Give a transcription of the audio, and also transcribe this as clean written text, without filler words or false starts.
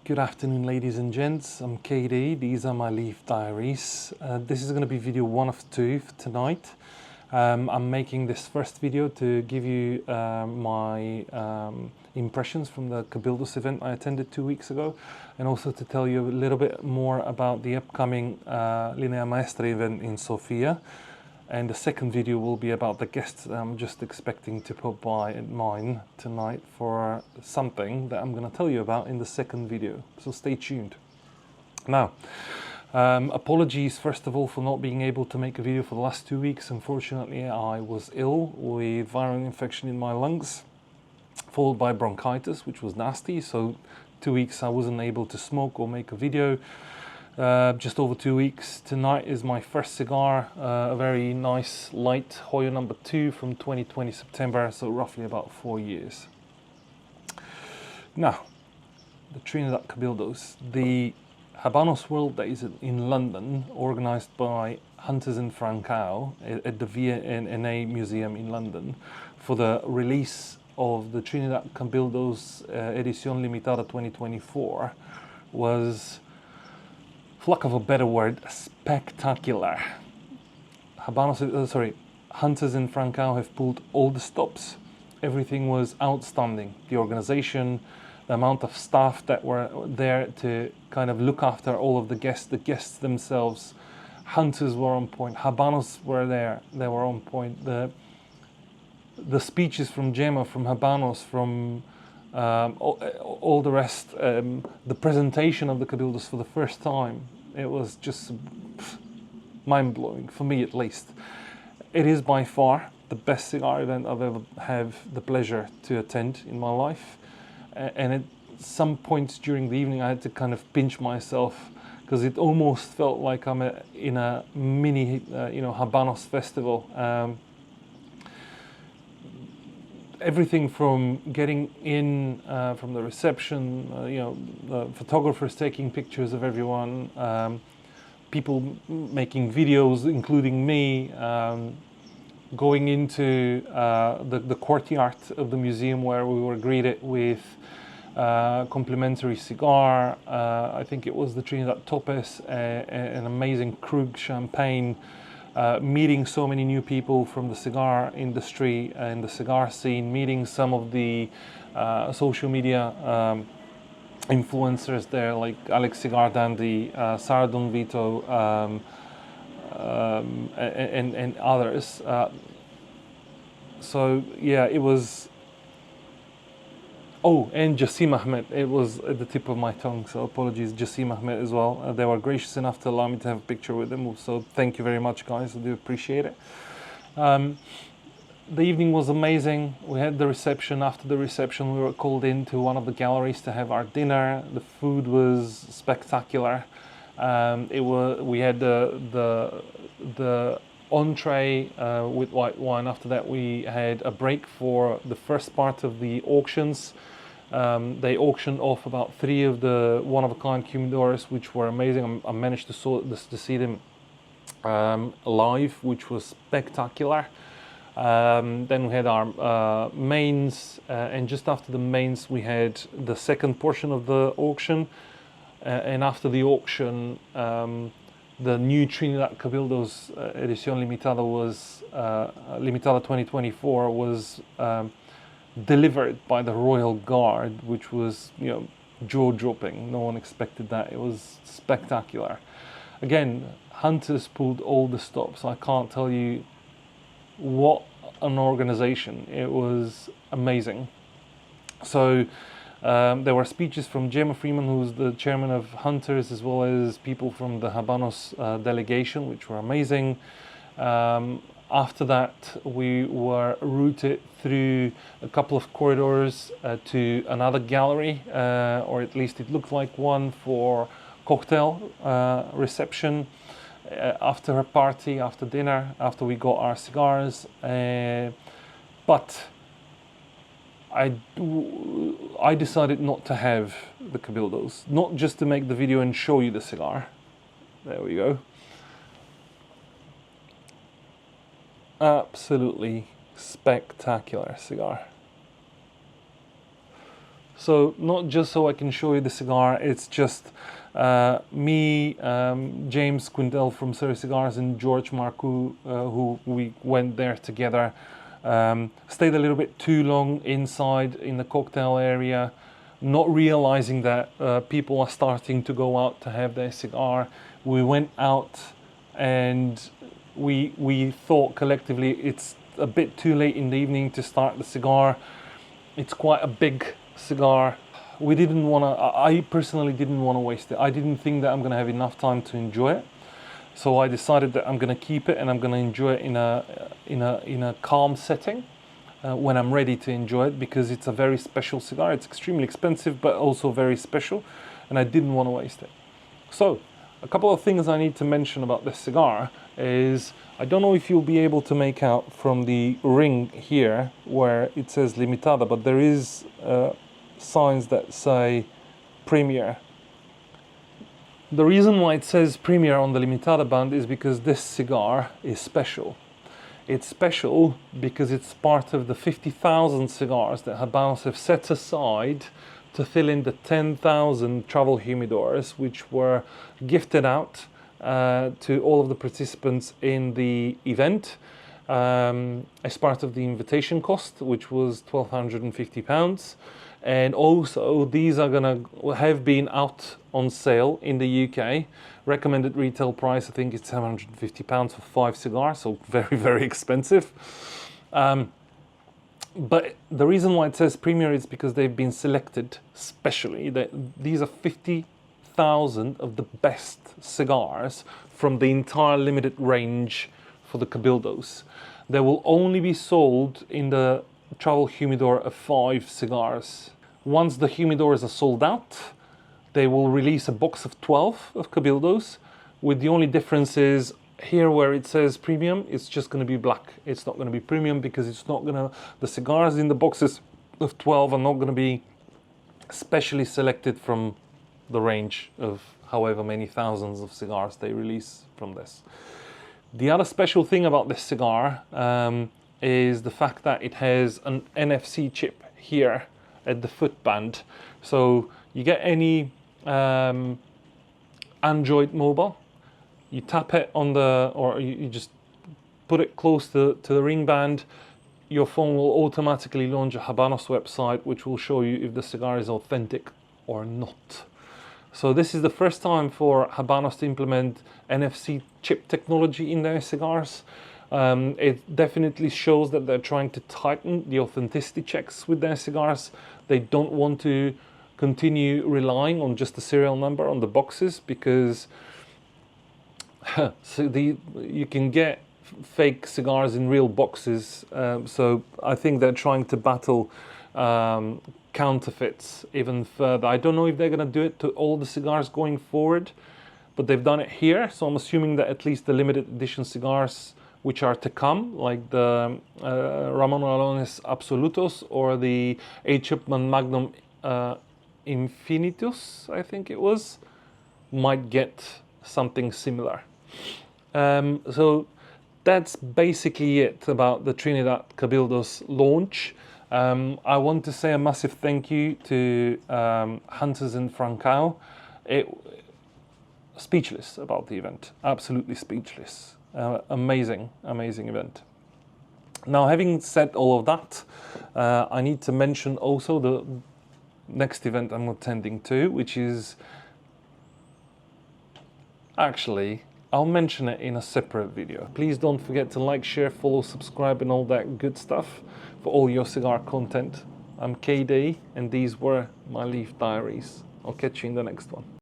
Good afternoon, ladies and gents. I'm KD. These are my Leaf Diaries. This is going to be video 1 of 2 for tonight. I'm making this first video to give you my impressions from the Cabildos event I attended 2 weeks ago, and also to tell you a little bit more about the upcoming Linea Maestra event in Sofia. And the second video will be about the guests that I'm just expecting to pop by at mine tonight for something that I'm going to tell you about in the second video. So stay tuned. Now, apologies first of all for not being able to make a video for the last 2 weeks. Unfortunately, I was ill with viral infection in my lungs, followed by bronchitis, which was nasty. So 2 weeks I wasn't able to smoke or make a video. Just over 2 weeks. Tonight is my first cigar, a very nice light Hoyo number 2 from 2020 September, so roughly about 4 years. Now, the Trinidad Cabildos, the Habanos World Days in London, organized by Hunters and Frankau at the V&A Museum in London for the release of the Trinidad Cabildos Edición Limitada 2024, was, for lack of a better word, spectacular. Hunters and Frankau have pulled all the stops. Everything was outstanding. The organization, the amount of staff that were there to kind of look after all of the guests themselves. Hunters were on point. Habanos were there. They were on point. The speeches from Gemma, from Habanos, from all the rest, the presentation of the Cabildos for the first time, it was just mind-blowing, for me at least. It is by far the best cigar event I've ever had the pleasure to attend in my life, and at some points during the evening I had to kind of pinch myself, because it almost felt like I'm in a mini Habanos festival. Everything from getting in from the reception, the photographers taking pictures of everyone, people making videos, including me, going into the courtyard of the museum where we were greeted with complimentary cigar. I think it was the Trinidad Topes, an amazing Krug champagne. Meeting so many new people from the cigar industry and the cigar scene, meeting some of the social media influencers there, like Alex Cigar Dandy, Sara Don Vito, and others. So yeah, it was. Oh, and Jassim Ahmed, it was at the tip of my tongue, so apologies, Jassim Ahmed as well. They were gracious enough to allow me to have a picture with them, so thank you very much, guys, I do appreciate it. The evening was amazing. We had the reception. After the reception, we were called into one of the galleries to have our dinner. The food was spectacular. We had the entree with white wine. After that, we had a break for the first part of the auctions. They auctioned off about 3 of the one-of-a-kind humidors, which were amazing. I managed to see them live, which was spectacular. Then we had our mains, and just after the mains we had the second portion of the auction, and after the auction the new Trinidad Cabildos Edición Limitada was Limitada 2024 was delivered by the Royal Guard, which was, jaw-dropping. No one expected that. It was spectacular. Again, Hunters pulled all the stops. I can't tell you what an organization. It was amazing. So there were speeches from Gemma Freeman, who's the chairman of Hunters, as well as people from the Habanos delegation, which were amazing. After that, we were routed through a couple of corridors to another gallery, or at least it looked like one, for cocktail reception after a party, after dinner, after we got our cigars. But I decided not to have the Cabildos, not just to make the video and show you the cigar. There we go. Absolutely spectacular cigar. So not just so I can show you the cigar, it's just me, James Quintel from Surrey Cigars, and George Marcoux, who we went there together. Stayed a little bit too long inside in the cocktail area, not realizing that people are starting to go out to have their cigar. We went out and we thought collectively it's a bit too late in the evening to start the cigar. It's quite a big cigar. We didn't want to, I personally didn't want to waste it. I didn't think that I'm going to have enough time to enjoy it. So I decided that I'm going to keep it and I'm going to enjoy it in a calm setting when I'm ready to enjoy it, because it's a very special cigar. It's extremely expensive, but also very special, and I didn't want to waste it. So a couple of things I need to mention about this cigar is, I don't know if you'll be able to make out from the ring here where it says Limitada, but there is signs that say Premier. The reason why it says Premier on the Limitada band is because this cigar is special. It's special because it's part of the 50,000 cigars that Habanos have set aside to fill in the 10,000 travel humidors, which were gifted out to all of the participants in the event as part of the invitation cost, which was £1,250. And also these are gonna have been out on sale in the UK. Recommended retail price, I think it's £750 for 5 cigars, so very, very expensive. But the reason why it says Premier is because they've been selected specially. These are 50,000 of the best cigars from the entire limited range for the Cabildos. They will only be sold in the travel humidor of 5 cigars. Once the humidors are sold out, they will release a box of 12 of Cabildos, with the only difference is here where it says premium, it's just going to be black. It's not going to be premium because it's not going to, the cigars in the boxes of 12 are not going to be specially selected from the range of however many thousands of cigars they release from this. The other special thing about this cigar is the fact that it has an NFC chip here at the foot band. So you get any Android mobile, you tap it on the, or you just put it close to the ring band, your phone will automatically launch a Habanos website, which will show you if the cigar is authentic or not. So this is the first time for Habanos to implement NFC chip technology in their cigars. It definitely shows that they're trying to tighten the authenticity checks with their cigars. They don't want to continue relying on just the serial number on the boxes, because so you can get fake cigars in real boxes. So I think they're trying to battle counterfeits even further. I don't know if they're going to do it to all the cigars going forward, but they've done it here. So I'm assuming that at least the limited edition cigars which are to come, like the Ramon Alones Absolutos or the H. Upmann Magnum Infinitus, I think it was, might get something similar. So that's basically it about the Trinidad Cabildos launch. I want to say a massive thank you to Hunters and Frankau. Speechless about the event, absolutely speechless. Amazing, amazing event. Now, having said all of that, I need to mention also the next event I'm attending to, which is actually, I'll mention it in a separate video. Please don't forget to like, share, follow, subscribe and all that good stuff for all your cigar content. I'm KD and these were my Leaf Diaries. I'll catch you in the next one.